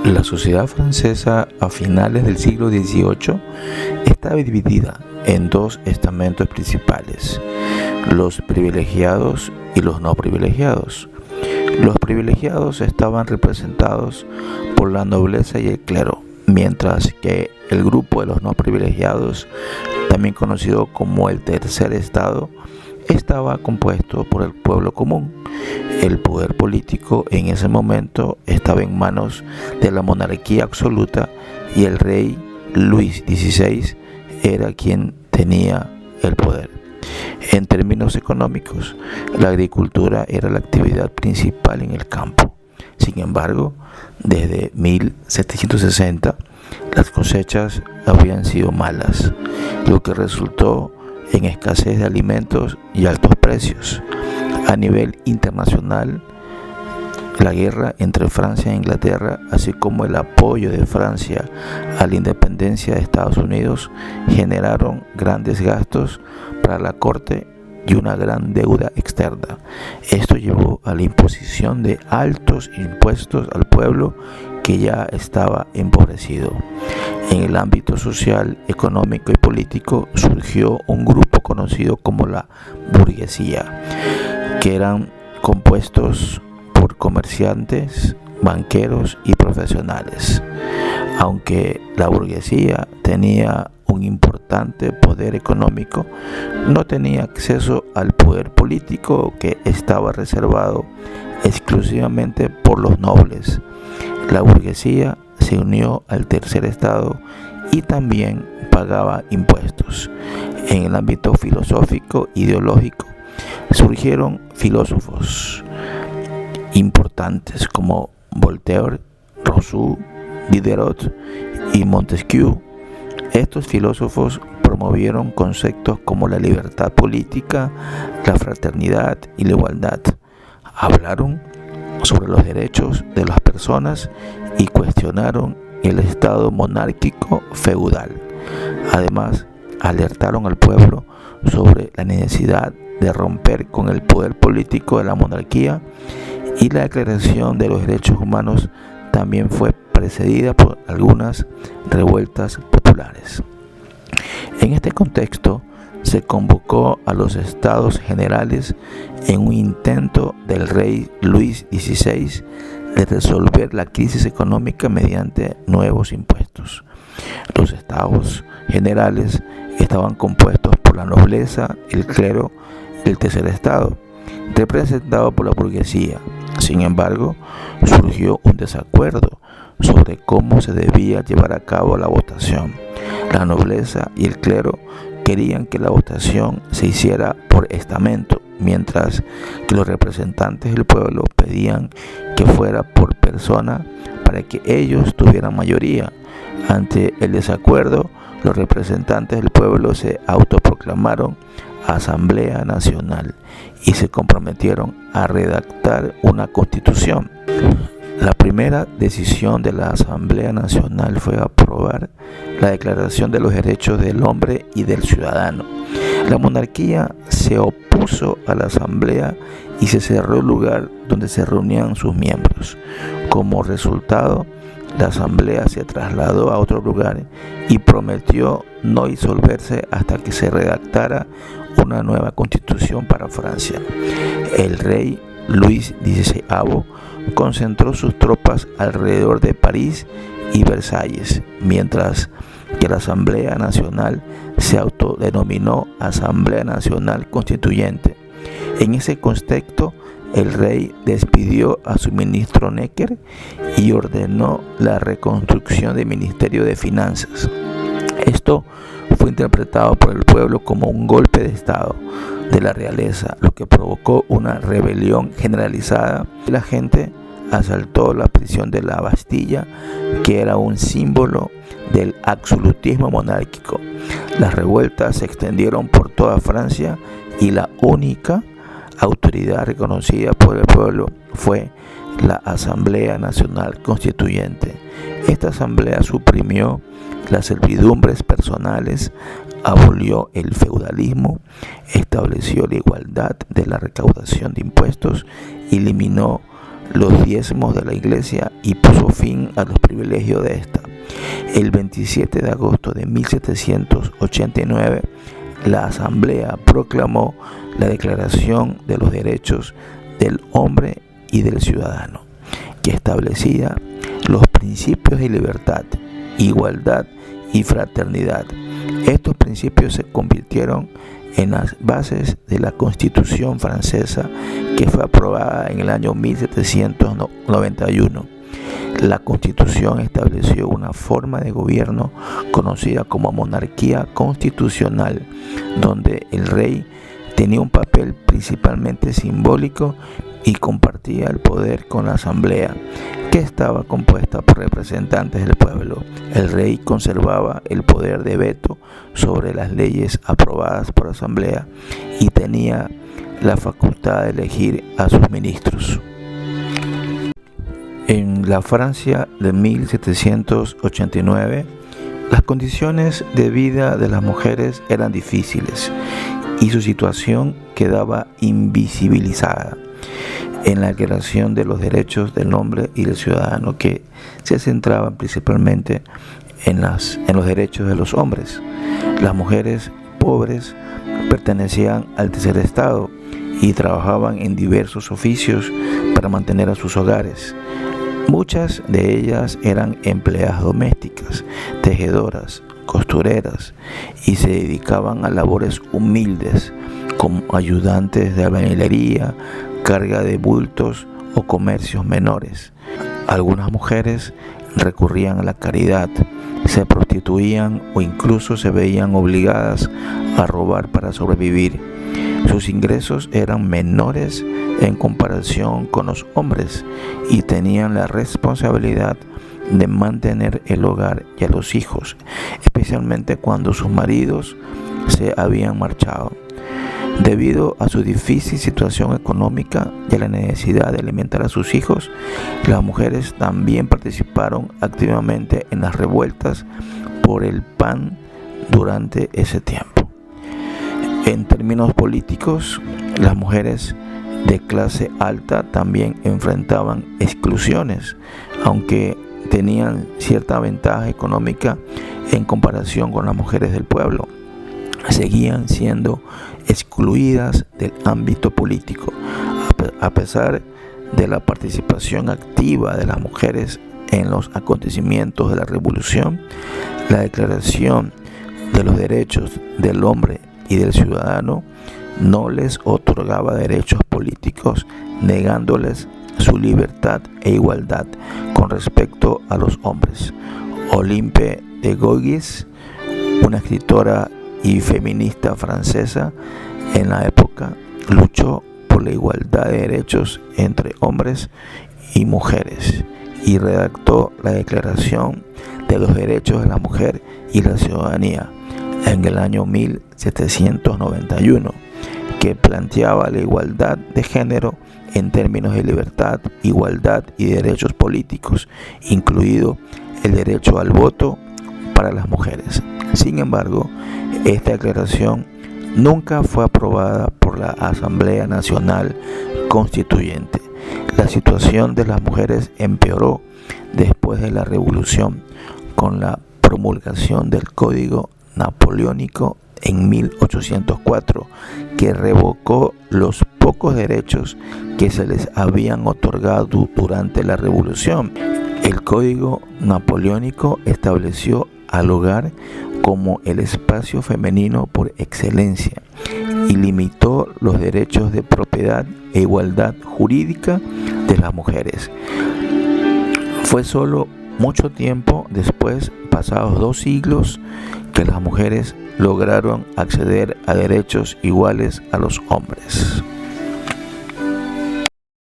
La sociedad francesa a finales del siglo XVIII estaba dividida en dos estamentos principales: los privilegiados y los no privilegiados. Los privilegiados estaban representados por la nobleza y el clero, mientras que el grupo de los no privilegiados, también conocido como el tercer estado, estaba compuesto por el pueblo común. El poder político en ese momento estaba en manos de la monarquía absoluta y el rey Luis XVI era quien tenía el poder. En términos económicos, la agricultura era la actividad principal en el campo. Sin embargo, desde 1760 las cosechas habían sido malas, lo que resultó en escasez de alimentos y altos precios. A nivel internacional, la guerra entre Francia e Inglaterra, así como el apoyo de Francia a la independencia de Estados Unidos, generaron grandes gastos para la corte y una gran deuda externa. Esto llevó a la imposición de altos impuestos al pueblo que ya estaba empobrecido. En el ámbito social, económico y político surgió un grupo conocido como la burguesía, que eran compuestos por comerciantes, banqueros y profesionales. Aunque la burguesía tenía un importante poder económico, no tenía acceso al poder político, que estaba reservado exclusivamente por los nobles. La burguesía se unió al tercer estado y también pagaba impuestos. En el ámbito filosófico ideológico surgieron filósofos importantes como Voltaire, Rousseau, Diderot y Montesquieu. Estos filósofos promovieron conceptos como la libertad política, la fraternidad y la igualdad. Hablaron sobre los derechos de las personas y cuestionaron el estado monárquico feudal. Además, alertaron al pueblo sobre la necesidad de romper con el poder político de la monarquía, y la Declaración de los Derechos Humanos también fue precedida por algunas revueltas populares. En este contexto, se convocó a los Estados Generales en un intento del rey Luis XVI de resolver la crisis económica mediante nuevos impuestos. Los Estados Generales estaban compuestos por la nobleza, el clero y el tercer estado, representado por la burguesía. Sin embargo, surgió un desacuerdo sobre cómo se debía llevar a cabo la votación. La nobleza y el clero querían que la votación se hiciera por estamento, mientras que los representantes del pueblo pedían que fuera por persona para que ellos tuvieran mayoría. Ante el desacuerdo, los representantes del pueblo se autoproclamaron Asamblea Nacional y se comprometieron a redactar una constitución. La primera decisión de la Asamblea Nacional fue aprobar la Declaración de los Derechos del Hombre y del Ciudadano. La monarquía se opuso a la Asamblea y se cerró el lugar donde se reunían sus miembros. Como resultado, la Asamblea se trasladó a otro lugar y prometió no disolverse hasta que se redactara una nueva constitución para Francia. El rey Luis XVI concentró sus tropas alrededor de París y Versalles, mientras que la Asamblea Nacional se autodenominó Asamblea Nacional Constituyente. En ese contexto, el rey despidió a su ministro Necker y ordenó la reconstrucción del Ministerio de Finanzas. Esto fue interpretado por el pueblo como un golpe de estado de la realeza, lo que provocó una rebelión generalizada. La gente asaltó la prisión de la Bastilla, que era un símbolo del absolutismo monárquico. Las revueltas se extendieron por toda Francia y la única autoridad reconocida por el pueblo fue la Asamblea Nacional Constituyente. Esta asamblea suprimió las servidumbres personales, abolió el feudalismo, estableció la igualdad de la recaudación de impuestos, eliminó los diezmos de la Iglesia y puso fin a los privilegios de esta. El 27 de agosto de 1789, la Asamblea proclamó la Declaración de los Derechos del Hombre y del Ciudadano, que establecía los principios de libertad, igualdad y fraternidad. Estos principios se convirtieron en las bases de la Constitución francesa, que fue aprobada en el año 1791. La Constitución estableció una forma de gobierno conocida como monarquía constitucional, donde el rey tenía un papel principalmente simbólico y compartía el poder con la Asamblea, que estaba compuesta por representantes del pueblo. El rey conservaba el poder de veto sobre las leyes aprobadas por la Asamblea y tenía la facultad de elegir a sus ministros. En la Francia de 1789, las condiciones de vida de las mujeres eran difíciles y su situación quedaba invisibilizada en la Declaración de los Derechos del Hombre y del Ciudadano, que se centraba principalmente en los derechos de los hombres. Las mujeres pobres pertenecían al tercer estado y trabajaban en diversos oficios para mantener a sus hogares. Muchas de ellas eran empleadas domésticas, tejedoras, costureras, y se dedicaban a labores humildes como ayudantes de albañilería, carga de bultos o comercios menores. Algunas mujeres recurrían a la caridad, se prostituían o incluso se veían obligadas a robar para sobrevivir. Sus ingresos eran menores en comparación con los hombres y tenían la responsabilidad de mantener el hogar y a los hijos, especialmente cuando sus maridos se habían marchado. Debido a su difícil situación económica y a la necesidad de alimentar a sus hijos, las mujeres también participaron activamente en las revueltas por el pan durante ese tiempo. En términos políticos, las mujeres de clase alta también enfrentaban exclusiones, aunque tenían cierta ventaja económica en comparación con las mujeres del pueblo. Seguían siendo excluidas del ámbito político. A pesar de la participación activa de las mujeres en los acontecimientos de la Revolución, la Declaración de los Derechos del Hombre y del Ciudadano no les otorgaba derechos políticos, negándoles su libertad e igualdad con respecto a los hombres. Olympe de Gouges, una escritora y feminista francesa en la época, luchó por la igualdad de derechos entre hombres y mujeres y redactó la Declaración de los Derechos de la Mujer y la Ciudadanía en el año 1791, que planteaba la igualdad de género en términos de libertad, igualdad y derechos políticos, incluido el derecho al voto para las mujeres. Sin embargo, esta declaración nunca fue aprobada por la Asamblea Nacional Constituyente. La situación de las mujeres empeoró después de la Revolución con la promulgación del Código Napoleónico en 1804, que revocó los pocos derechos que se les habían otorgado durante la Revolución. El Código Napoleónico estableció al hogar como el espacio femenino por excelencia y limitó los derechos de propiedad e igualdad jurídica de las mujeres. Fue solo mucho tiempo después, pasados 2 siglos, que las mujeres lograron acceder a derechos iguales a los hombres.